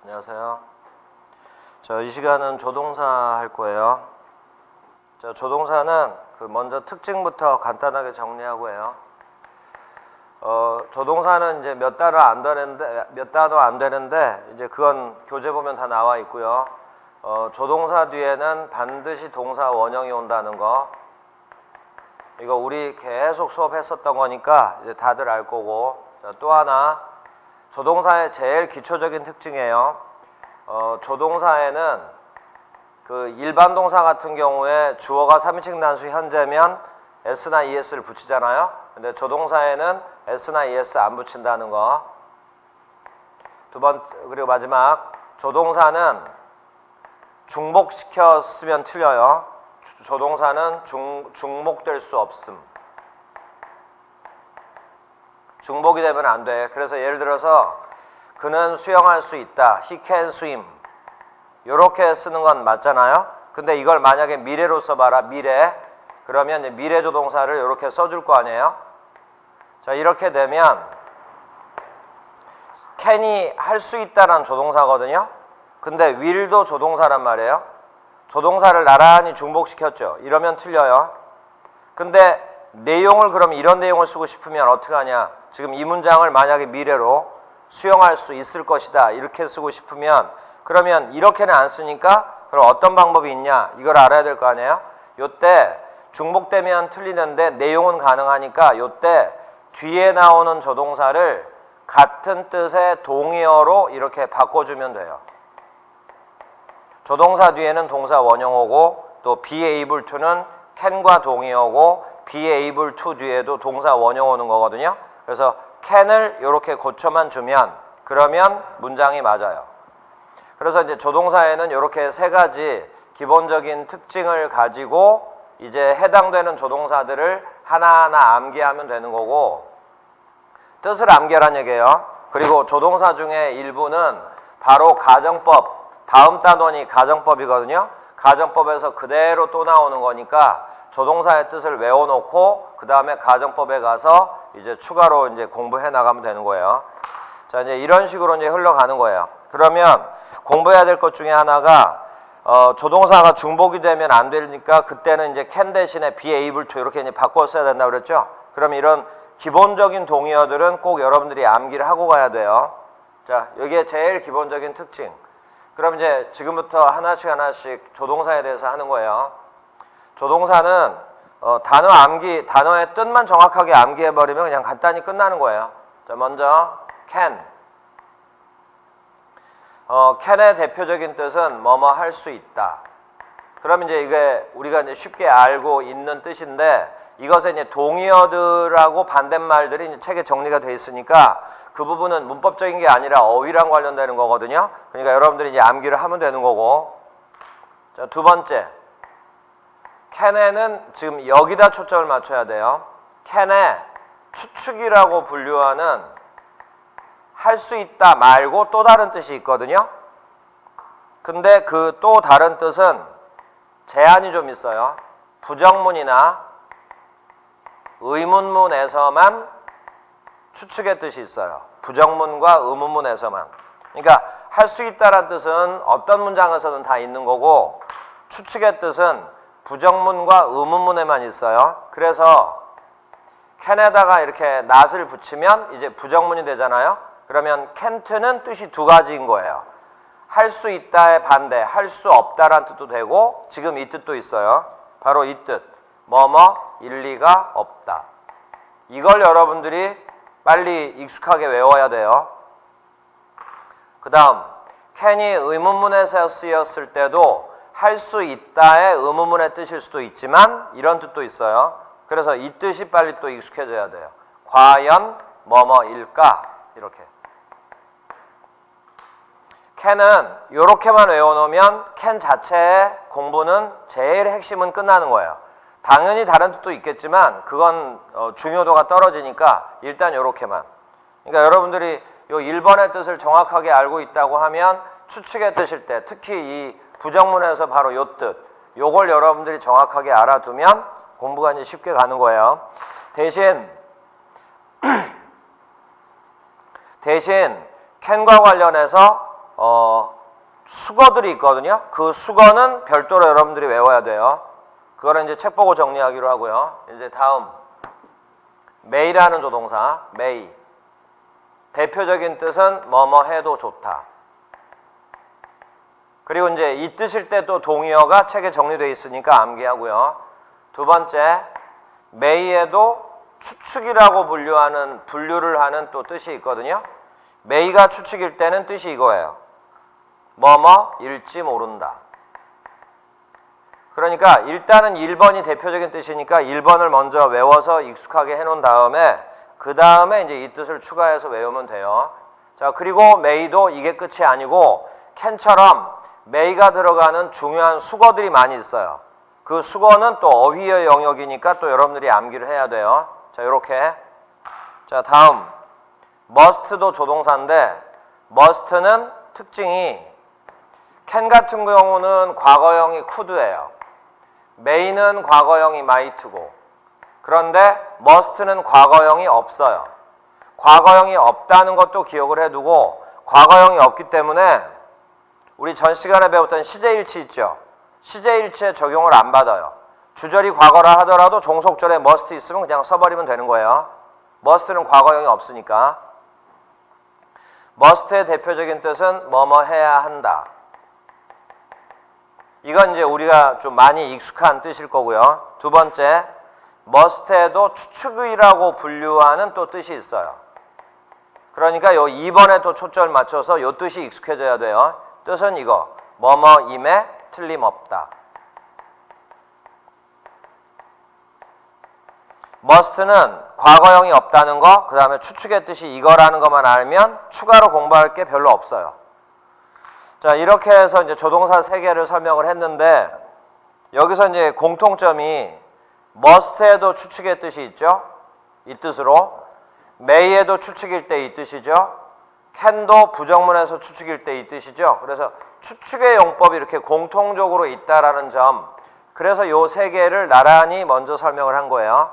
안녕하세요. 이 시간은 조동사 할 거예요. 조동사는 먼저 특징부터 간단하게 정리하고 해요. 조동사는 이제 몇 단어 안 되는데 이제 그건 교재 보면 다 나와 있고요. 조동사 뒤에는 반드시 동사 원형이 온다는 거. 이거 우리 계속 수업했었던 거니까 이제 다들 알 거고. 또 하나, 조동사의 제일 기초적인 특징이에요. 조동사에는 일반 동사 같은 경우에 주어가 3인칭 단수 현재면 s나 es를 붙이잖아요. 근데 조동사에는 s나 es 안 붙인다는 거. 그리고 마지막, 조동사는 중복시켜 쓰면 틀려요. 조동사는 중복될 수 없음. 중복이 되면 안 돼. 그래서 예를 들어서 그는 수영할 수 있다. He can swim. 이렇게 쓰는 건 맞잖아요. 근데 이걸 만약에 미래로 써봐라. 미래. 그러면 이제 미래 조동사를 이렇게 써줄 거 아니에요. 자, 이렇게 되면 can이 할 수 있다라는 조동사거든요. 근데 will도 조동사란 말이에요. 조동사를 나란히 중복시켰죠. 이러면 틀려요. 근데 내용을 그럼 이런 내용을 쓰고 싶으면 어떻게 하냐. 지금 이 문장을 만약에 미래로 수용할 수 있을 것이다. 이렇게 쓰고 싶으면 그러면 이렇게는 안 쓰니까 그럼 어떤 방법이 있냐. 이걸 알아야 될 거 아니에요. 요때 중복되면 틀리는데 내용은 가능하니까 요때 뒤에 나오는 조동사를 같은 뜻의 동의어로 이렇게 바꿔주면 돼요. 조동사 뒤에는 동사 원형 오고 또 be able to는 can과 동의어고 be able to 뒤에도 동사 원형 오는 거거든요. 그래서 can을 이렇게 고쳐만 주면 그러면 문장이 맞아요. 그래서 이제 조동사에는 이렇게 세 가지 기본적인 특징을 가지고 이제 해당되는 조동사들을 하나하나 암기하면 되는 거고 뜻을 암기하란 얘기예요. 그리고 조동사 중에 일부는 바로 가정법, 다음 단원이 가정법이거든요. 가정법에서 그대로 또 나오는 거니까 조동사의 뜻을 외워놓고 그 다음에 가정법에 가서 이제 추가로 이제 공부해 나가면 되는 거예요. 자, 이제 이런 식으로 이제 흘러가는 거예요. 그러면 공부해야 될 것 중에 하나가 조동사가 중복이 되면 안 되니까 그때는 이제 can 대신에 be able to 이렇게 이제 바꿔 써야 된다고 그랬죠. 그럼 이런 기본적인 동의어들은 꼭 여러분들이 암기를 하고 가야 돼요. 자, 여기에 제일 기본적인 특징. 그럼 이제 지금부터 하나씩 조동사에 대해서 하는 거예요. 조동사는 단어의 뜻만 정확하게 암기해버리면 그냥 간단히 끝나는 거예요. 자, 먼저 can. can의 대표적인 뜻은 뭐뭐 할 수 있다. 그럼 이제 이게 우리가 이제 쉽게 알고 있는 뜻인데 이것에 이제 동의어들하고 반대말들이 이제 책에 정리가 돼 있으니까 그 부분은 문법적인 게 아니라 어휘랑 관련되는 거거든요. 그러니까 여러분들이 이제 암기를 하면 되는 거고. 자, 두 번째. can에는 지금 여기다 초점을 맞춰야 돼요. can의 추측이라고 분류하는 할 수 있다 말고 또 다른 뜻이 있거든요. 근데 그 또 다른 뜻은 제한이 좀 있어요. 부정문이나 의문문에서만 추측의 뜻이 있어요. 부정문과 의문문에서만. 그러니까 할 수 있다라는 뜻은 어떤 문장에서는 다 있는 거고 추측의 뜻은 부정문과 의문문에만 있어요. 그래서 can에다가 이렇게 not을 붙이면 이제 부정문이 되잖아요. 그러면 can't는 뜻이 두 가지인 거예요. 할 수 있다의 반대, 할 수 없다라는 뜻도 되고 지금 이 뜻도 있어요. 바로 이 뜻. 뭐뭐 일리가 없다. 이걸 여러분들이 빨리 익숙하게 외워야 돼요. 그 다음 can이 의문문에서 쓰였을 때도 할 수 있다의 의문문의 뜻일 수도 있지만 이런 뜻도 있어요. 그래서 이 뜻이 빨리 또 익숙해져야 돼요. 과연 뭐뭐일까? 이렇게. can은 이렇게만 외워놓으면 can 자체의 공부는 제일 핵심은 끝나는 거예요. 당연히 다른 뜻도 있겠지만 그건 중요도가 떨어지니까 일단 이렇게만. 그러니까 여러분들이 요 1번의 뜻을 정확하게 알고 있다고 하면 추측의 뜻일 때 특히 이 부정문에서 바로 요 뜻 요걸 여러분들이 정확하게 알아두면 공부가 이제 쉽게 가는 거예요. 대신 can과 관련해서 수거들이 있거든요. 그 수거는 별도로 여러분들이 외워야 돼요. 그거는 이제 책 보고 정리하기로 하고요. 이제 다음 may라는 조동사 may 대표적인 뜻은 뭐뭐 해도 좋다. 그리고 이제 이 뜻일 때 또 동의어가 책에 정리되어 있으니까 암기하고요. 두 번째 may에도 추측이라고 분류를 하는 또 뜻이 있거든요. may가 추측일 때는 뜻이 이거예요. 뭐뭐일지 모른다. 그러니까 일단은 1번이 대표적인 뜻이니까 1번을 먼저 외워서 익숙하게 해놓은 다음에 그 다음에 이제 이 뜻을 추가해서 외우면 돼요. 자, 그리고 may도 이게 끝이 아니고 can처럼 may가 들어가는 중요한 수거들이 많이 있어요. 그 수거는 또 어휘의 영역이니까 또 여러분들이 암기를 해야 돼요. 자, 요렇게. 자, 다음 must도 조동사인데 must는 특징이 can 같은 경우는 과거형이 could예요. may는 과거형이 might고 그런데 must는 과거형이 없어요. 과거형이 없다는 것도 기억을 해두고 과거형이 없기 때문에 우리 전 시간에 배웠던 시제일치 있죠. 시제일치에 적용을 안 받아요. 주절이 과거라 하더라도 종속절에 must 있으면 그냥 써버리면 되는 거예요. must는 과거형이 없으니까. must의 대표적인 뜻은 뭐뭐 해야 한다. 이건 이제 우리가 좀 많이 익숙한 뜻일 거고요. 두 번째, must에도 추측이라고 분류하는 또 뜻이 있어요. 그러니까 요 2번에 또 초점을 맞춰서 요 뜻이 익숙해져야 돼요. 뜻은 이거, 뭐뭐임에 틀림없다. must는 과거형이 없다는 거, 그 다음에 추측의 뜻이 이거라는 것만 알면 추가로 공부할 게 별로 없어요. 자, 이렇게 해서 이제 조동사 3개를 설명을 했는데 여기서 이제 공통점이 must에도 추측의 뜻이 있죠. 이 뜻으로. may에도 추측일 때 이 뜻이죠. can도 부정문에서 추측일 때 이 뜻이죠. 그래서 추측의 용법이 이렇게 공통적으로 있다라는 점. 그래서 요 3개를 나란히 먼저 설명을 한 거예요.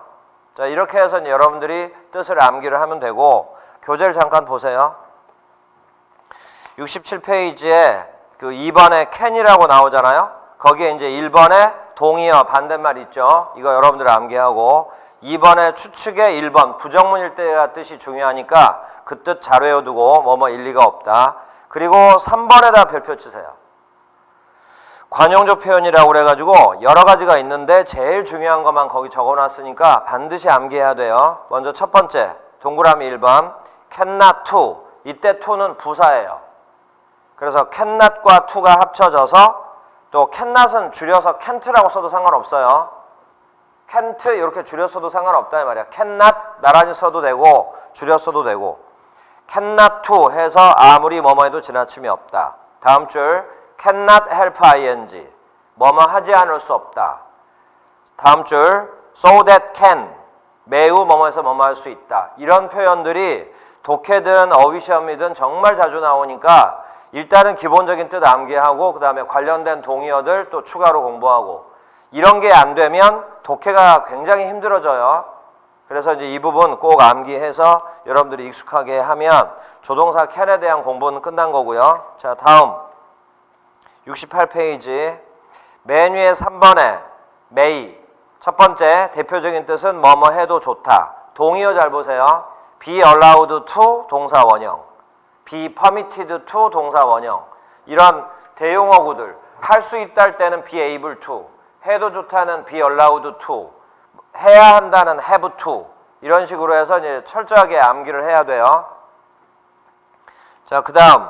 자, 이렇게 해서 이제 여러분들이 뜻을 암기를 하면 되고 교재를 잠깐 보세요. 67페이지에 그 2번에 can이라고 나오잖아요. 거기에 이제 1번에 동의어 반대말 있죠. 이거 여러분들 암기하고 2번에 추측의 1번 부정문일 때가 뜻이 중요하니까 그 뜻 잘 외워두고 뭐뭐 일리가 없다. 그리고 3번에다 별표 치세요. 관용적 표현이라고 그래가지고 여러 가지가 있는데 제일 중요한 것만 거기 적어놨으니까 반드시 암기해야 돼요. 먼저 첫 번째 동그라미 1번 cannot to. 이때 to는 부사예요. 그래서 cannot과 to가 합쳐져서 또 cannot은 줄여서 can't라고 써도 상관없어요. can't 이렇게 줄여 써도 상관없다 이 말이야. cannot 나란히 써도 되고 줄여 써도 되고 cannot to 해서 아무리 뭐뭐 해도 지나침이 없다. 다음 줄 cannot help ing 뭐뭐 하지 않을 수 없다. 다음 줄 so that can 매우 뭐뭐해서 뭐뭐 할 수 있다. 이런 표현들이 독해든 어휘시험이든 정말 자주 나오니까 일단은 기본적인 뜻 암기하고 그 다음에 관련된 동의어들 또 추가로 공부하고 이런 게 안 되면 독해가 굉장히 힘들어져요. 그래서 이제 이 부분 꼭 암기해서 여러분들이 익숙하게 하면 조동사 can에 대한 공부는 끝난 거고요. 자, 다음 68페이지 맨 위에 3번에 may 첫 번째 대표적인 뜻은 뭐뭐 해도 좋다. 동의어 잘 보세요. be allowed to 동사 원형, be permitted to 동사 원형. 이런 대용어구들 할 수 있다 할 때는 be able to, 해도 좋다는 be allowed to, 해야 한다는 have to. 이런 식으로 해서 이제 철저하게 암기를 해야 돼요. 자, 그 다음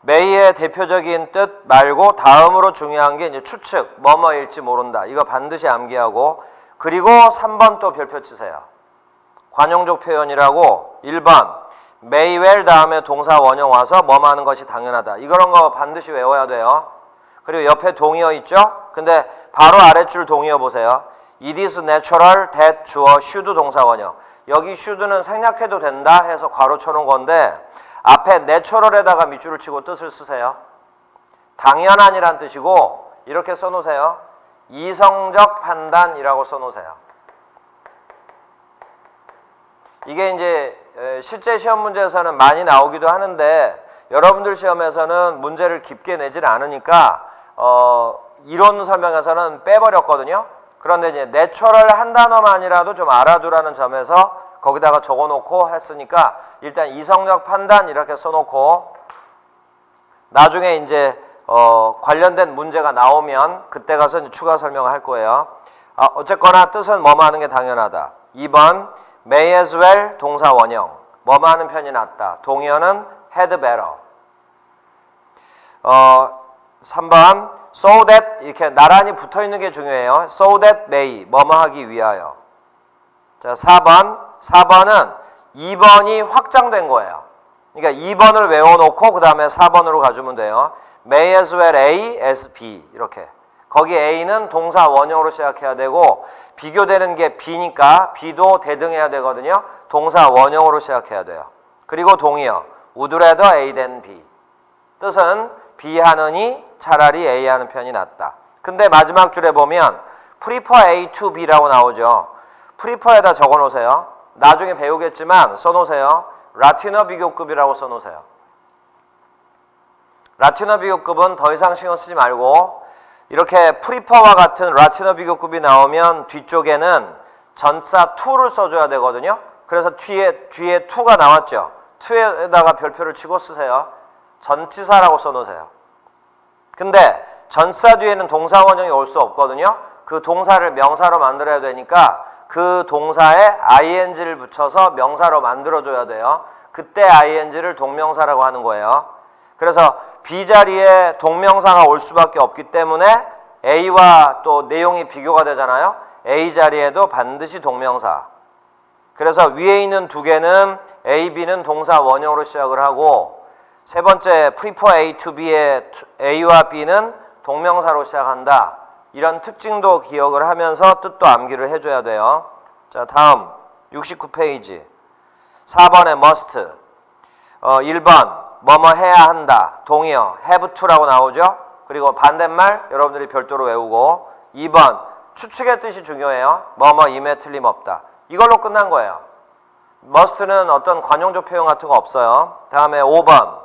may의 대표적인 뜻 말고 다음으로 중요한 게 이제 추측, 뭐뭐일지 모른다. 이거 반드시 암기하고 그리고 3번 또 별표 치세요. 관용적 표현이라고 1번 may well 다음에 동사 원형 와서 뭐뭐 하는 것이 당연하다. 이런 거 반드시 외워야 돼요. 그리고 옆에 동의어 있죠? 근데 바로 아랫줄 동의어 보세요. It is natural that 주어 should 동사 원형. 여기 should는 생략해도 된다 해서 괄호 쳐놓은 건데 앞에 natural에다가 밑줄을 치고 뜻을 쓰세요. 당연한이란 뜻이고 이렇게 써놓으세요. 이성적 판단이라고 써놓으세요. 이게 이제 실제 시험 문제에서는 많이 나오기도 하는데 여러분들 시험에서는 문제를 깊게 내질 않으니까 이론 설명에서는 빼버렸거든요. 그런데 이제 내추럴 한 단어만이라도 좀 알아두라는 점에서 거기다가 적어놓고 했으니까 일단 이성적 판단 이렇게 써놓고 나중에 이제 관련된 문제가 나오면 그때 가서 이제 추가 설명을 할 거예요. 어쨌거나 뜻은 뭐뭐 하는 게 당연하다. 2번 may as well 동사 원형 뭐뭐 하는 편이 낫다. 동의어는 had better. 3번 so that 이렇게 나란히 붙어있는 게 중요해요. so that may 뭐뭐 하기 위하여. 자 4번은 2번이 확장된 거예요. 그러니까 2번을 외워놓고 그 다음에 4번으로 가주면 돼요. may as well A as B 이렇게. 거기 A는 동사 원형으로 시작해야 되고 비교되는 게 B니까 B도 대등해야 되거든요. 동사 원형으로 시작해야 돼요. 그리고 동의어 would rather A than B. 뜻은 B 하느니 차라리 A 하는 편이 낫다. 근데 마지막 줄에 보면 prefer A to B라고 나오죠. prefer에다 적어놓으세요. 나중에 배우겠지만 써놓으세요. 라틴어 비교급이라고 써놓으세요. 라틴어 비교급은 더 이상 신경 쓰지 말고 이렇게 프리퍼와 같은 라틴어 비교급이 나오면 뒤쪽에는 전사 to를 써줘야 되거든요. 그래서 뒤에 to가 나왔죠. to에다가 별표를 치고 쓰세요. 전치사라고 써놓으세요. 근데 전사 뒤에는 동사 원형이 올 수 없거든요. 그 동사를 명사로 만들어야 되니까 그 동사에 ing를 붙여서 명사로 만들어줘야 돼요. 그때 ing를 동명사라고 하는 거예요. 그래서 B 자리에 동명사가 올 수밖에 없기 때문에 A와 또 내용이 비교가 되잖아요. A 자리에도 반드시 동명사. 그래서 위에 있는 두 개는 A, B는 동사 원형으로 시작을 하고 세 번째 prefer A to B의 A와 B는 동명사로 시작한다. 이런 특징도 기억을 하면서 뜻도 암기를 해줘야 돼요. 자, 다음 69페이지 4번에 must 1번 뭐뭐 해야 한다. 동의어 have to라고 나오죠. 그리고 반대말 여러분들이 별도로 외우고 2번 추측의 뜻이 중요해요. 뭐뭐임에 틀림없다. 이걸로 끝난 거예요. must는 어떤 관용적 표현 같은 거 없어요. 다음에 5번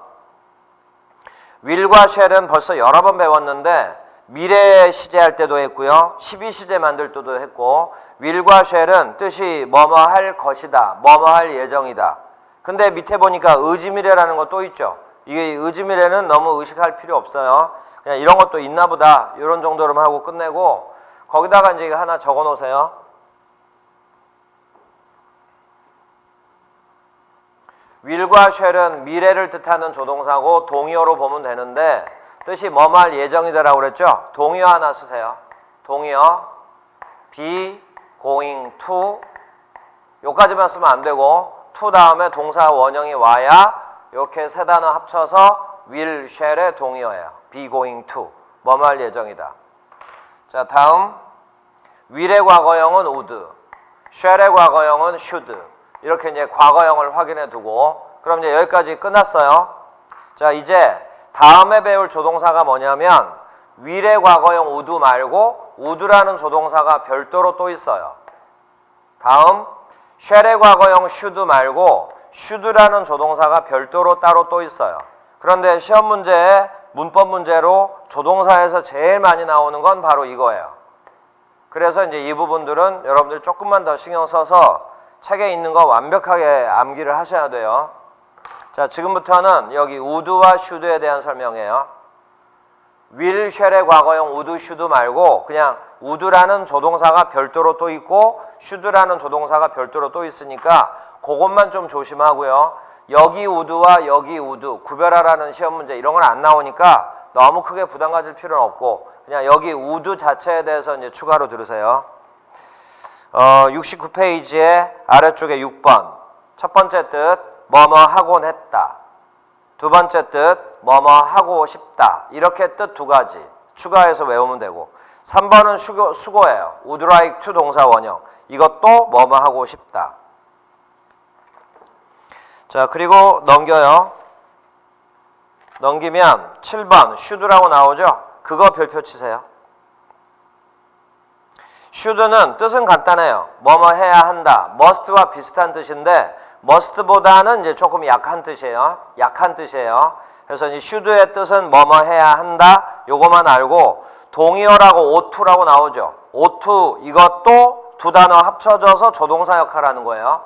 will과 shall은 벌써 여러 번 배웠는데 미래 시제 할 때도 했고요. 12시제 만들 때도 했고 will과 shall은 뜻이 뭐뭐 할 것이다. 뭐뭐 할 예정이다. 근데 밑에 보니까 의지미래라는 거 또 있죠. 이게 의지미래는 너무 의식할 필요 없어요. 그냥 이런 것도 있나 보다. 이런 정도로만 하고 끝내고 거기다가 이제 이거 하나 적어 놓으세요. will과 shall은 미래를 뜻하는 조동사고 동의어로 보면 되는데 뜻이 뭐뭐 할 예정이다라고 그랬죠? 동의어 하나 쓰세요. 동의어 be going to 요까지만 쓰면 안 되고 to 다음에 동사 원형이 와야 이렇게 세 단어 합쳐서 will, shall의 동의어예요. be going to 뭐뭐 할 예정이다. 자 다음 will의 과거형은 would, shall의 과거형은 should 이렇게 이제 과거형을 확인해 두고 그럼 이제 여기까지 끝났어요. 자 이제 다음에 배울 조동사가 뭐냐면 will의 과거형 would 말고 would라는 조동사가 별도로 또 있어요. 다음 shall의 과거형 should 말고 should라는 조동사가 별도로 따로 또 있어요. 그런데 시험 문제에 문법 문제로 조동사에서 제일 많이 나오는 건 바로 이거예요. 그래서 이제 이 부분들은 여러분들 조금만 더 신경 써서 책에 있는 거 완벽하게 암기를 하셔야 돼요. 자, 지금부터는 여기 would와 should에 대한 설명이에요. will, shall의 과거형 would, should 말고 그냥 would라는 조동사가 별도로 또 있고 should라는 조동사가 별도로 또 있으니까 그것만 좀 조심하고요. 여기 would와 여기 would 구별하라는 시험 문제 이런 건 안 나오니까 너무 크게 부담 가질 필요는 없고 그냥 여기 would 자체에 대해서 이제 추가로 들으세요. 69페이지의 아래쪽에 6번 첫 번째 뜻 뭐뭐 하곤 했다. 두 번째 뜻 뭐뭐 하고 싶다. 이렇게 뜻 두 가지 추가해서 외우면 되고 3번은 수고예요. would like to 동사 원형 이것도 뭐뭐 하고 싶다. 자 그리고 넘겨요. 넘기면 7번 should라고 나오죠. 그거 별표 치세요. should는 뜻은 간단해요. 뭐뭐 해야 한다. must와 비슷한 뜻인데 must보다는 이제 조금 약한 뜻이에요. 약한 뜻이에요. 그래서 이 should의 뜻은 뭐뭐 해야 한다. 요거만 알고 동의어라고 oughto라고 나오죠. ought 이것도 두 단어 합쳐져서 조동사 역할하는 거예요.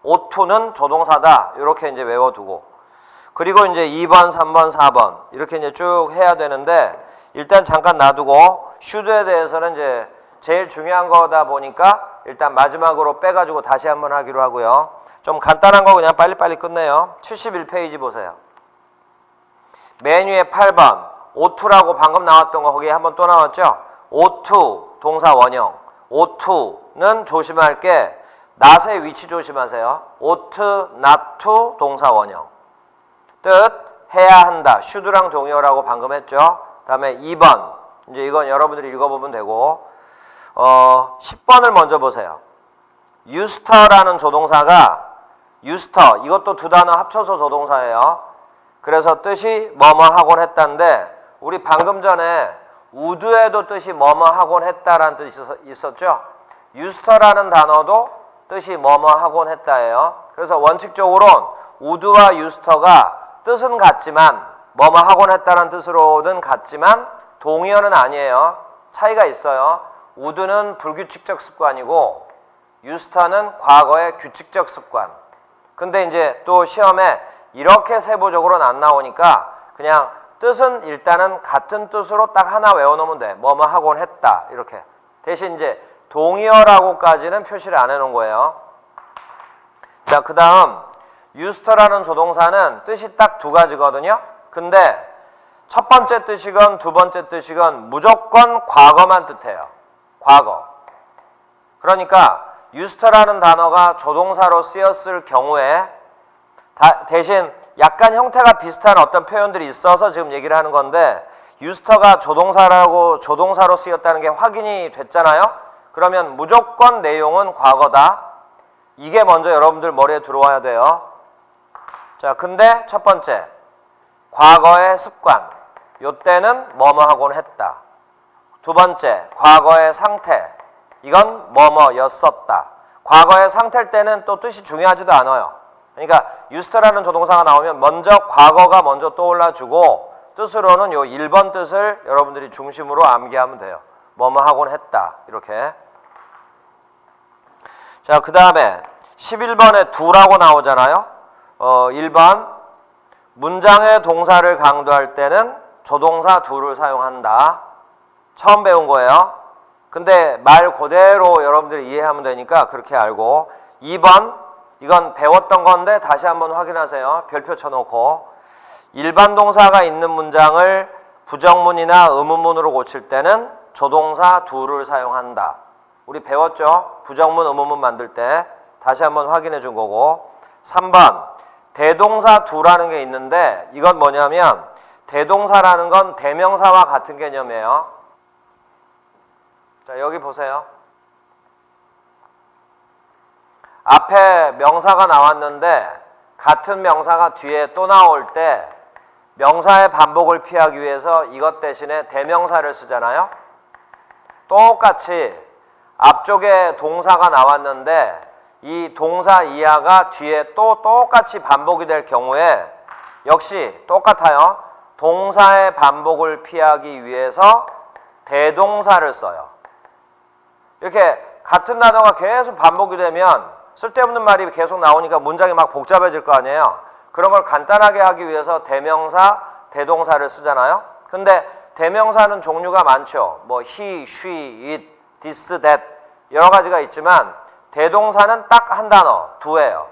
oughto는 조동사다. 이렇게 이제 외워두고 그리고 이제 2번, 3번, 4번 이렇게 이제 쭉 해야 되는데 일단 잠깐 놔두고 should에 대해서는 이제 제일 중요한 거다 보니까 일단 마지막으로 빼가지고 다시 한번 하기로 하고요. 좀 간단한 거 그냥 빨리빨리 끝내요. 71페이지 보세요. 맨 위에 8번 oughto라고 방금 나왔던 거 거기에 한번 또 나왔죠. ought 동사 원형. oughto는 조심할 게 not의 위치 조심하세요. ought not to 동사 원형. 뜻 해야 한다. should랑 동의어라고 방금 했죠. 다음에 2번 이제 이건 여러분들이 읽어보면 되고 10번을 먼저 보세요. used라는 조동사가 used 이것도 두 단어 합쳐서 조동사예요. 그래서 뜻이 뭐뭐 하곤 했다인데 우리 방금 전에 would에도 뜻이 뭐뭐 하곤 했다라는 뜻이 있었죠. used라는 단어도 뜻이 뭐뭐 하곤 했다예요. 그래서 원칙적으로는 would와 used가 뜻은 같지만 뭐뭐 하곤 했다라는 뜻으로는 같지만 동의어는 아니에요. 차이가 있어요. would는 불규칙적 습관이고 used는 과거의 규칙적 습관. 근데 이제 또 시험에 이렇게 세부적으로는 안 나오니까 그냥 뜻은 일단은 같은 뜻으로 딱 하나 외워놓으면 돼. 뭐뭐 하곤 했다 이렇게. 대신 이제 동의어라고까지는 표시를 안 해놓은 거예요. 자, 그 다음 used라는 조동사는 뜻이 딱 두 가지거든요. 근데 첫 번째 뜻이건 두 번째 뜻이건 무조건 과거만 뜻해요. 과거. 그러니까 used라는 단어가 조동사로 쓰였을 경우에 대신 약간 형태가 비슷한 어떤 표현들이 있어서 지금 얘기를 하는 건데 used가 조동사로 쓰였다는 게 확인이 됐잖아요. 그러면 무조건 내용은 과거다. 이게 먼저 여러분들 머리에 들어와야 돼요. 자, 근데 첫 번째 과거의 습관. 요때는 뭐뭐 하곤 했다. 두 번째 과거의 상태. 이건 뭐뭐였었다. 과거의 상태일 때는 또 뜻이 중요하지도 않아요. 그러니까 used라는 조동사가 나오면 먼저 과거가 먼저 떠올라주고 뜻으로는 요 1번 뜻을 여러분들이 중심으로 암기하면 돼요. 뭐뭐 하곤 했다. 이렇게. 자, 그 다음에 11번에 do라고 나오잖아요. 1번 문장의 동사를 강조할 때는 조동사 do를 사용한다. 처음 배운 거예요. 근데 말 그대로 여러분들이 이해하면 되니까 그렇게 알고 2번 이건 배웠던 건데 다시 한번 확인하세요. 별표 쳐놓고 일반 동사가 있는 문장을 부정문이나 의문문으로 고칠 때는 조동사 do를 사용한다. 우리 배웠죠? 부정문, 의문문 만들 때 다시 한번 확인해 준 거고 3번 대동사 do라는 게 있는데 이건 뭐냐면 대동사라는 건 대명사와 같은 개념이에요. 자, 여기 보세요. 앞에 명사가 나왔는데 같은 명사가 뒤에 또 나올 때 명사의 반복을 피하기 위해서 이것 대신에 대명사를 쓰잖아요. 똑같이 앞쪽에 동사가 나왔는데 이 동사 이하가 뒤에 또 똑같이 반복이 될 경우에 역시 똑같아요. 동사의 반복을 피하기 위해서 대동사를 써요. 이렇게 같은 단어가 계속 반복이 되면 쓸데없는 말이 계속 나오니까 문장이 막 복잡해질 거 아니에요. 그런 걸 간단하게 하기 위해서 대명사, 대동사를 쓰잖아요. 근데 대명사는 종류가 많죠. 뭐 he, she, it, this, that 여러 가지가 있지만 대동사는 딱 한 단어, do예요.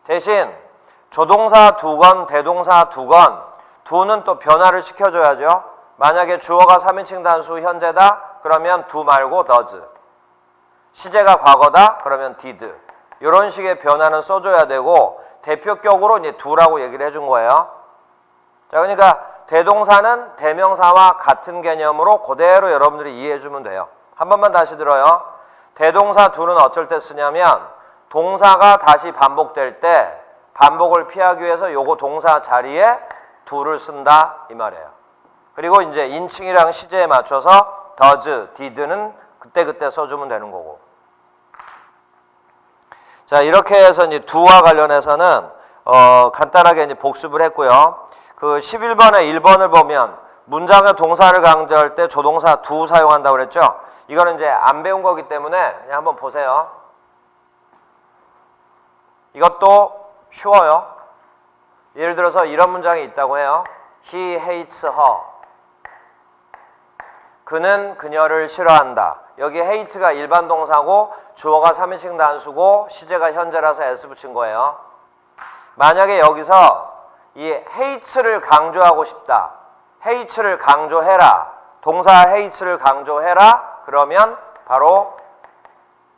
대신 조동사 두건, 대동사 두건, do는 또 변화를 시켜줘야죠. 만약에 주어가 3인칭 단수 현재다 그러면 do 말고 does. 시제가 과거다 그러면 did. 이런 식의 변화는 써줘야 되고 대표격으로 이제 do라고 얘기를 해준 거예요. 자, 그러니까 대동사는 대명사와 같은 개념으로 그대로 여러분들이 이해해주면 돼요. 한 번만 다시 들어요. 대동사 do는 어쩔 때 쓰냐면 동사가 다시 반복될 때 반복을 피하기 위해서 요거 동사 자리에 do를 쓴다 이 말이에요. 그리고 이제 인칭이랑 시제에 맞춰서 does, did는 그때그때 써주면 되는 거고. 자, 이렇게 해서 이제 do와 관련해서는 간단하게 이제 복습을 했고요. 그 11번에 1번을 보면 문장의 동사를 강조할 때 조동사 do 사용한다고 그랬죠? 이거는 이제 안 배운 거기 때문에 그냥 한번 보세요. 이것도 쉬워요. 예를 들어서 이런 문장이 있다고 해요. He hates her. 그는 그녀를 싫어한다. 여기 hate가 일반 동사고 주어가 3인칭 단수고 시제가 현재라서 s 붙인 거예요. 만약에 여기서 이 hates를 강조하고 싶다. hate를 강조해라. 동사 hates를 강조해라. 그러면 바로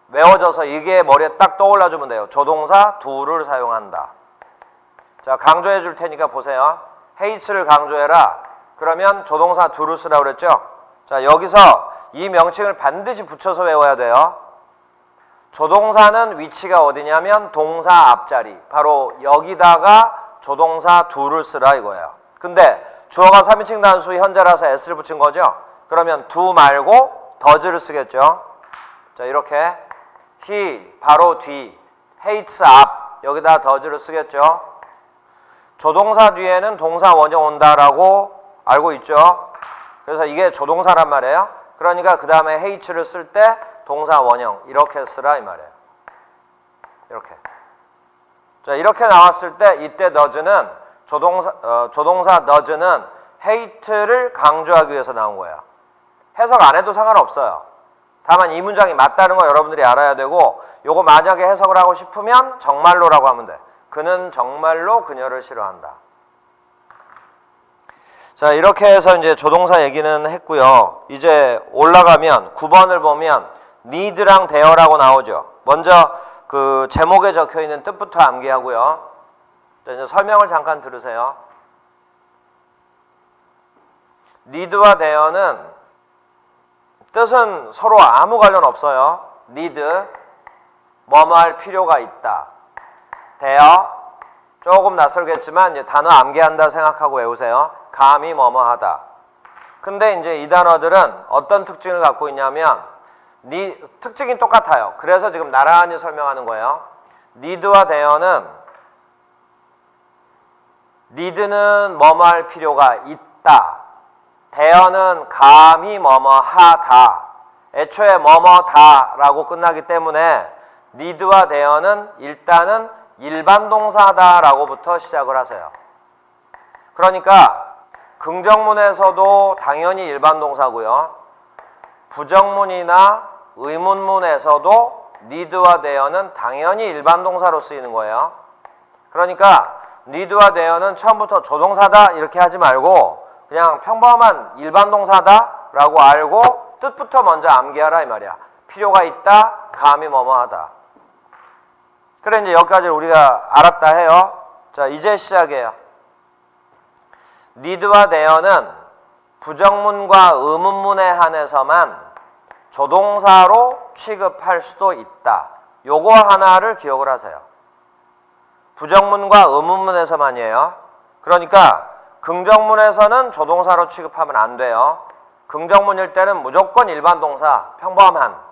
외워져서 이게 머리에 딱 떠올라주면 돼요. 조동사 do를 사용한다. 자, 강조해 줄 테니까 보세요. hates를 강조해라. 그러면 조동사 do를 쓰라고 그랬죠? 자, 여기서 이 명칭을 반드시 붙여서 외워야 돼요. 조동사는 위치가 어디냐면 동사 앞자리. 바로 여기다가 조동사 do를 쓰라 이거예요. 근데 주어가 3인칭 단수 현재라서 s를 붙인 거죠? 그러면 do 말고 does를 쓰겠죠? 자, 이렇게 he 바로 뒤, hates 앞 여기다 does를 쓰겠죠? 조동사 뒤에는 동사 원형 온다라고 알고 있죠? 그래서 이게 조동사란 말이에요. 그러니까 그 다음에 hate를 쓸 때 동사 원형 이렇게 쓰라 이 말이에요. 이렇게. 자, 이렇게 나왔을 때 이때 does는 조동사 does는 hate를 강조하기 위해서 나온 거예요. 해석 안 해도 상관없어요. 다만 이 문장이 맞다는 거 여러분들이 알아야 되고 요거 만약에 해석을 하고 싶으면 정말로라고 하면 돼. 그는 정말로 그녀를 싫어한다. 자, 이렇게 해서 이제 조동사 얘기는 했고요. 이제 올라가면 9번을 보면 need랑 there라고 나오죠. 먼저 그 제목에 적혀 있는 뜻부터 암기하고요. 자, 이제 설명을 잠깐 들으세요. need와 there는 뜻은 서로 아무 관련 없어요. need, 뭐뭐 할 필요가 있다. there, 조금 낯설겠지만 이제 단어 암기한다 생각하고 외우세요. 감히 뭐뭐 하다. 근데 이제 이 단어들은 어떤 특징을 갖고 있냐면 특징이 똑같아요. 그래서 지금 나란히 설명하는 거예요. need와 there는 need는 뭐뭐 할 필요가 있다. there는 감히 뭐뭐 하다. 애초에 뭐뭐다라고 끝나기 때문에 need와 there는 일단은 일반 동사다라고부터 시작을 하세요. 그러니까 긍정문에서도 당연히 일반 동사고요. 부정문이나 의문문에서도 need와 there는 당연히 일반 동사로 쓰이는 거예요. 그러니까 need와 there는 처음부터 조동사다 이렇게 하지 말고 그냥 평범한 일반 동사다라고 알고 뜻부터 먼저 암기하라 이 말이야. 필요가 있다, 감히 뭐뭐 하다. 그래 이제 여기까지 우리가 알았다 해요. 자, 이제 시작이에요. need와 there는 부정문과 의문문에 한해서만 조동사로 취급할 수도 있다. 요거 하나를 기억을 하세요. 부정문과 의문문에서만이에요. 그러니까 긍정문에서는 조동사로 취급하면 안 돼요. 긍정문일 때는 무조건 일반 동사, 평범한.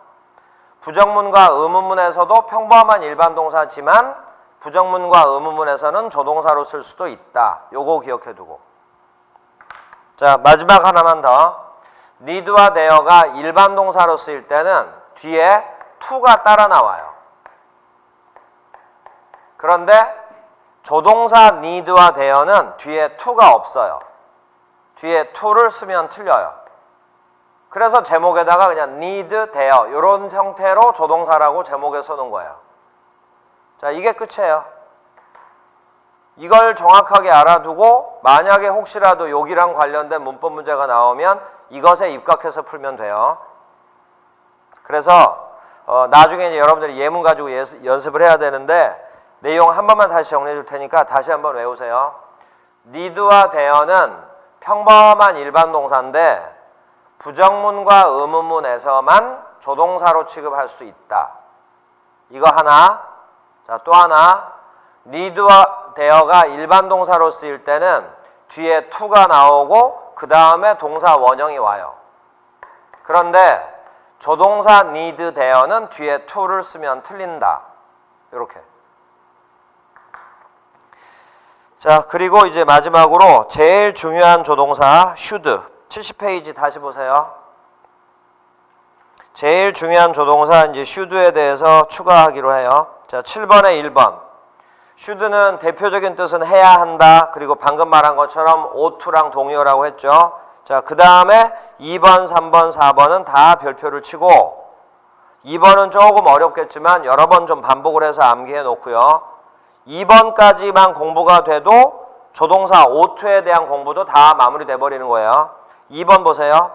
부정문과 의문문에서도 평범한 일반 동사지만 부정문과 의문문에서는 조동사로 쓸 수도 있다. 요거 기억해 두고. 자, 마지막 하나만 더. need와 there가 일반 동사로 쓰일 때는 뒤에 to가 따라 나와요. 그런데 조동사 need와 there는 뒤에 to가 없어요. 뒤에 to를 쓰면 틀려요. 그래서 제목에다가 그냥 need, there 이런 형태로 조동사라고 제목에 써놓은 거예요. 자, 이게 끝이에요. 이걸 정확하게 알아두고 만약에 혹시라도 여기랑 관련된 문법 문제가 나오면 이것에 입각해서 풀면 돼요. 그래서 나중에 이제 여러분들이 예문 가지고 연습을 해야 되는데 내용 한 번만 다시 정리해 줄 테니까 다시 한번 외우세요. need와 there는 평범한 일반 동사인데 부정문과 의문문에서만 조동사로 취급할 수 있다. 이거 하나. 자, 또 하나. need와 there가 일반 동사로 쓰일 때는 뒤에 to가 나오고 그 다음에 동사 원형이 와요. 그런데 조동사 need there는 뒤에 to를 쓰면 틀린다. 이렇게. 자, 그리고 이제 마지막으로 제일 중요한 조동사 should. 70페이지 다시 보세요. 제일 중요한 조동사 이제 should에 대해서 추가하기로 해요. 자, 7번에 1번. should는 대표적인 뜻은 해야 한다. 그리고 방금 말한 것처럼 oughto랑 동의어라고 했죠. 자, 그 다음에 2번, 3번, 4번은 다 별표를 치고 2번은 조금 어렵겠지만 여러 번 좀 반복을 해서 암기해 놓고요. 2번까지만 공부가 돼도 조동사 oughto에 대한 공부도 다 마무리돼 버리는 거예요. 2번 보세요.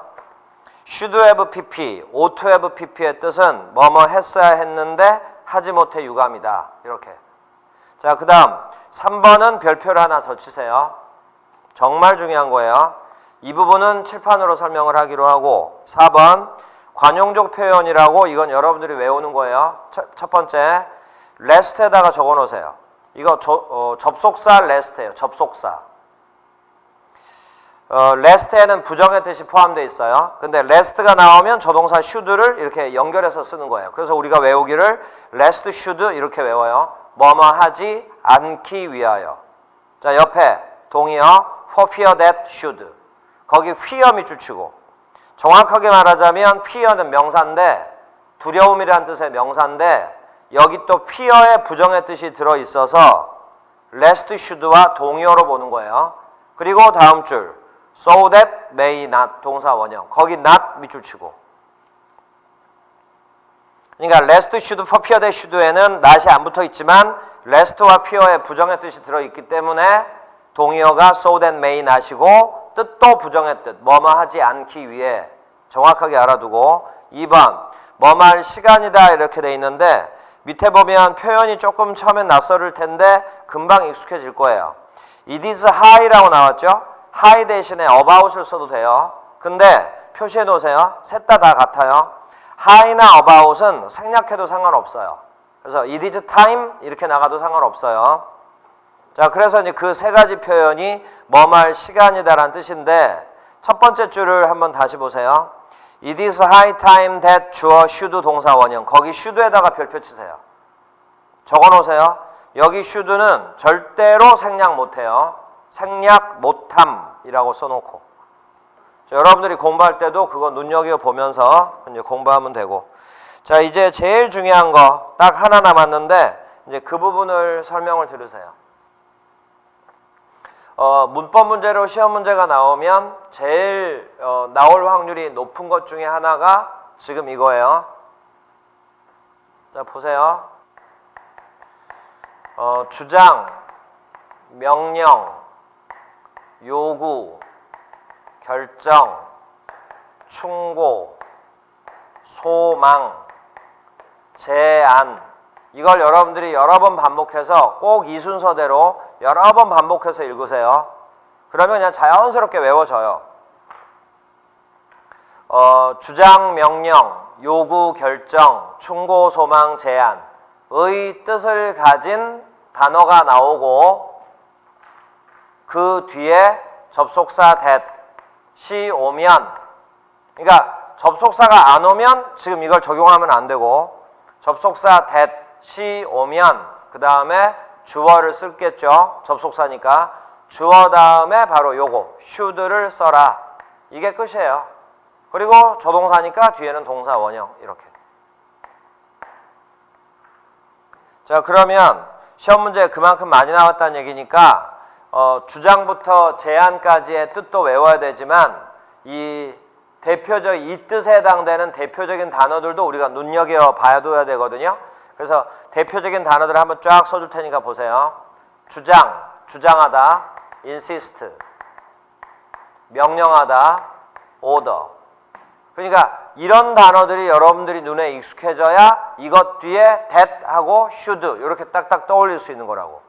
should have pp, ought to have pp의 뜻은 뭐뭐 했어야 했는데 하지 못해 유감이다. 이렇게. 자, 그 다음 3번은 별표를 하나 더 치세요. 정말 중요한 거예요. 이 부분은 칠판으로 설명을 하기로 하고 4번 관용적 표현이라고 이건 여러분들이 외우는 거예요. 첫 번째 last에다가 적어 놓으세요. 이거 접속사 last예요. 접속사. last에는 부정의 뜻이 포함되어 있어요. 근데 last가 나오면 조동사 should를 이렇게 연결해서 쓰는 거예요. 그래서 우리가 외우기를 last should 이렇게 외워요. 뭐뭐 하지 않기 위하여. 자, 옆에 동의어 for fear that should. 거기 fear 밑줄 치고. 정확하게 말하자면 fear는 명사인데 두려움이라는 뜻의 명사인데 여기 또 fear의 부정의 뜻이 들어있어서 lest should와 동의어로 보는 거예요. 그리고 다음 줄 so that may not 동사 원형 거기 not 밑줄 치고 그러니까 lest should for fear that should에는 not이 안 붙어 있지만 lest와 fear의 부정의 뜻이 들어있기 때문에 동의어가 so that may not이고 뜻도 부정의 뜻 뭐뭐 하지 않기 위해 정확하게 알아두고 2번 뭐뭐 할 시간이다 이렇게 돼 있는데 밑에 보면 표현이 조금 처음엔 낯설을 텐데 금방 익숙해질 거예요. It is high라고 나왔죠? high 대신에 about을 써도 돼요. 근데 표시해 놓으세요. 셋 다 같아요. high나 about은 생략해도 상관없어요. 그래서 it is time 이렇게 나가도 상관없어요. 자, 그래서 이제 그 세 가지 표현이 뭐할 시간이다라는 뜻인데 첫 번째 줄을 한번 다시 보세요. It is high time that 주어 should 동사 원형 거기 should에다가 별표 치세요. 적어 놓으세요. 여기 should는 절대로 생략 못해요. 생략 못함이라고 써놓고 자, 여러분들이 공부할 때도 그거 눈여겨보면서 이제 공부하면 되고 자, 이제 제일 중요한 거 딱 하나 남았는데 이제 그 부분을 설명을 들으세요. 문법 문제로 시험 문제가 나오면 제일 나올 확률이 높은 것 중에 하나가 지금 이거예요. 자, 보세요. 주장, 명령, 요구, 결정, 충고, 소망, 제안 이걸 여러분들이 여러 번 반복해서 꼭 이 순서대로 여러 번 반복해서 읽으세요. 그러면 그냥 자연스럽게 외워져요. 주장, 명령, 요구, 결정, 충고, 소망, 제안의 뜻을 가진 단어가 나오고 그 뒤에 접속사 that이 오면 그러니까 접속사가 안 오면 지금 이걸 적용하면 안 되고 접속사 that이 오면 그 다음에 주어를 쓰겠죠. 접속사니까 주어 다음에 바로 요거 should를 써라. 이게 끝이에요. 그리고 조동사니까 뒤에는 동사 원형 이렇게. 자, 그러면 시험 문제 그만큼 많이 나왔다는 얘기니까 주장부터 제안까지의 뜻도 외워야 되지만 이 뜻에 해당되는 대표적인 단어들도 우리가 눈여겨 봐야 되거든요. 그래서 대표적인 단어들을 한번 쫙 써줄 테니까 보세요. 주장, 주장하다, insist, 명령하다, order. 그러니까 이런 단어들이 여러분들이 눈에 익숙해져야 이것 뒤에 that하고 should 이렇게 딱딱 떠올릴 수 있는 거라고.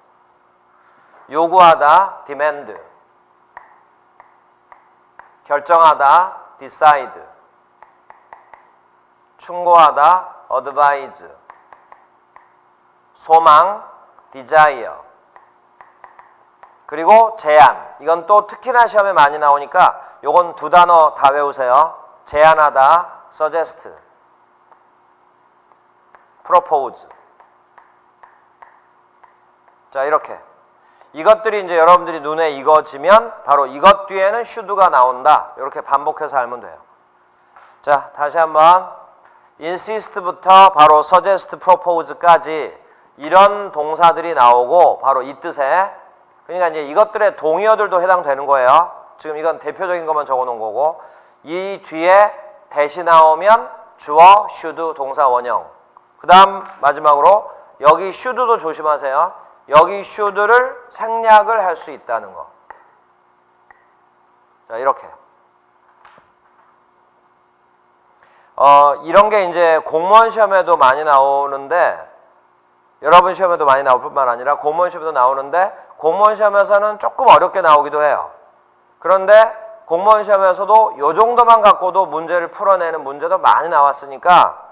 요구하다, demand, 결정하다, decide, 충고하다, advise, 소망, desire, 그리고 제안. 이건 또 특히나 시험에 많이 나오니까 요건 두 단어 다 외우세요. 제안하다, suggest, propose. 자, 이렇게 이것들이 이제 여러분들이 눈에 익어지면 바로 이것 뒤에는 should가 나온다. 이렇게 반복해서 알면 돼요. 자, 다시 한번 insist부터 바로 suggest, propose까지 이런 동사들이 나오고 바로 이 뜻에, 그러니까 이제 이것들의 동의어들도 해당되는 거예요. 지금 이건 대표적인 것만 적어 놓은 거고, 이 뒤에 대시 나오면 주어, should, 동사 원형. 그 다음 마지막으로 여기 should도 조심하세요. 여기 should를 생략을 할 수 있다는 거. 자, 이렇게. 이런 게 이제 공무원 시험에도 많이 나오는데, 여러분 시험에도 많이 나올 뿐만 아니라 공무원 시험에도 나오는데, 공무원 시험에서는 조금 어렵게 나오기도 해요. 그런데 공무원 시험에서도 이 정도만 갖고도 문제를 풀어내는 문제도 많이 나왔으니까,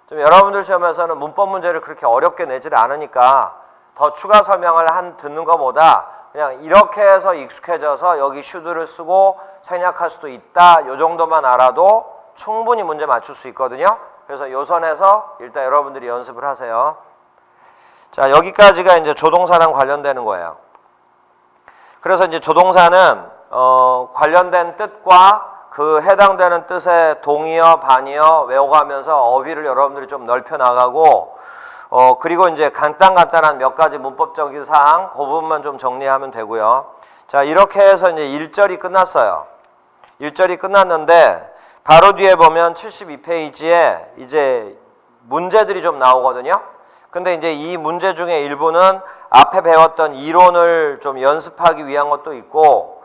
좀 여러분들 시험에서는 문법 문제를 그렇게 어렵게 내질 않으니까 더 추가 설명을 듣는 것보다 그냥 이렇게 해서 익숙해져서 여기 should를 쓰고 생략할 수도 있다, 이 정도만 알아도 충분히 문제 맞출 수 있거든요. 그래서 요 선에서 일단 여러분들이 연습을 하세요. 자, 여기까지가 이제 조동사랑 관련되는 거예요. 그래서 이제 조동사는 관련된 뜻과 그 해당되는 뜻의 동의어, 반의어 외워가면서 어휘를 여러분들이 좀 넓혀 나가고, 그리고 이제 간단한 몇 가지 문법적인 사항, 그 부분만 좀 정리하면 되고요. 자, 이렇게 해서 이제 1절이 끝났어요. 1절이 끝났는데 바로 뒤에 보면 72페이지에 이제 문제들이 좀 나오거든요. 근데 이제 이 문제 중에 일부는 앞에 배웠던 이론을 좀 연습하기 위한 것도 있고,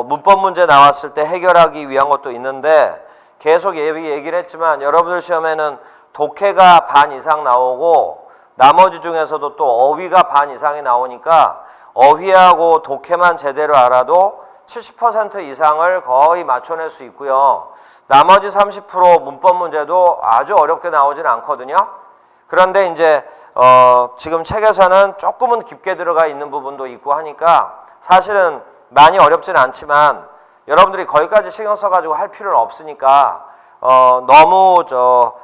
문법 문제 나왔을 때 해결하기 위한 것도 있는데, 계속 얘기를 했지만 여러분들 시험에는 독해가 반 이상 나오고 나머지 중에서도 또 어휘가 반 이상이 나오니까 어휘하고 독해만 제대로 알아도 70% 이상을 거의 맞춰낼 수 있고요. 나머지 30% 문법 문제도 아주 어렵게 나오진 않거든요. 그런데 이제 지금 책에서는 조금은 깊게 들어가 있는 부분도 있고 하니까 사실은 많이 어렵지는 않지만 여러분들이 거기까지 신경 써가지고 할 필요는 없으니까 너무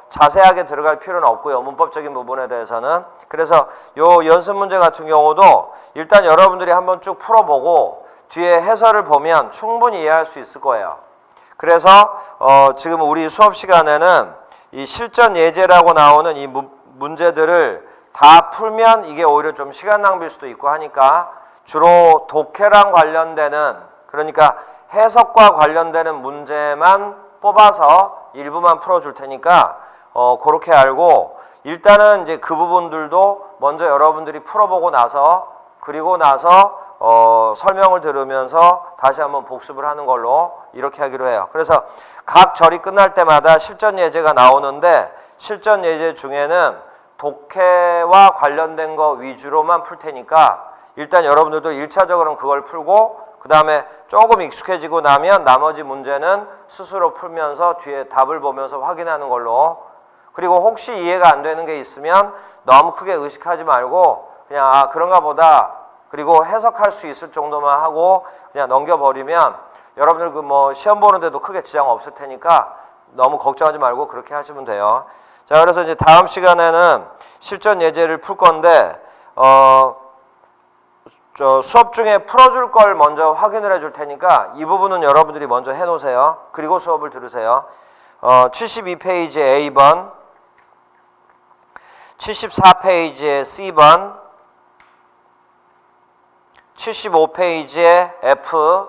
자세하게 들어갈 필요는 없고요. 문법적인 부분에 대해서는. 그래서 요 연습 문제 같은 경우도 일단 여러분들이 한번 쭉 풀어보고 뒤에 해설을 보면 충분히 이해할 수 있을 거예요. 그래서 지금 우리 수업 시간에는 이 실전 예제라고 나오는 이 문제들을 다 풀면 이게 오히려 좀 시간 낭비일 수도 있고 하니까 주로 독해랑 관련되는, 그러니까 해석과 관련되는 문제만 뽑아서 일부만 풀어줄 테니까 그렇게 알고, 일단은 이제 그 부분들도 먼저 여러분들이 풀어보고 나서, 그리고 나서 설명을 들으면서 다시 한번 복습을 하는 걸로 이렇게 하기로 해요. 그래서 각 절이 끝날 때마다 실전 예제가 나오는데, 실전 예제 중에는 독해와 관련된 거 위주로만 풀 테니까 일단 여러분들도 1차적으로는 그걸 풀고, 그 다음에 조금 익숙해지고 나면 나머지 문제는 스스로 풀면서 뒤에 답을 보면서 확인하는 걸로. 그리고 혹시 이해가 안 되는 게 있으면 너무 크게 의식하지 말고 그냥 그런가 보다, 그리고 해석할 수 있을 정도만 하고 그냥 넘겨버리면 여러분들 그 뭐 시험 보는데도 크게 지장 없을 테니까 너무 걱정하지 말고 그렇게 하시면 돼요. 자, 그래서 이제 다음 시간에는 실전 예제를 풀 건데 수업 중에 풀어줄 걸 먼저 확인을 해줄 테니까 이 부분은 여러분들이 먼저 해놓으세요. 그리고 수업을 들으세요. 72페이지에 A번, 74페이지에 C번, 75페이지에 F,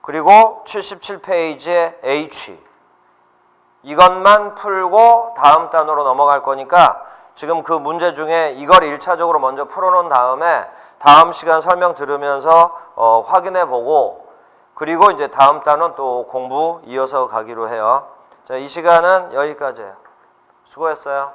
그리고 77페이지에 H. 이것만 풀고 다음 단으로 넘어갈 거니까 지금 그 문제 중에 이걸 1차적으로 먼저 풀어놓은 다음에 다음 시간 설명 들으면서 확인해 보고, 그리고 이제 다음 단은 또 공부 이어서 가기로 해요. 자, 이 시간은 여기까지예요. 수고했어요.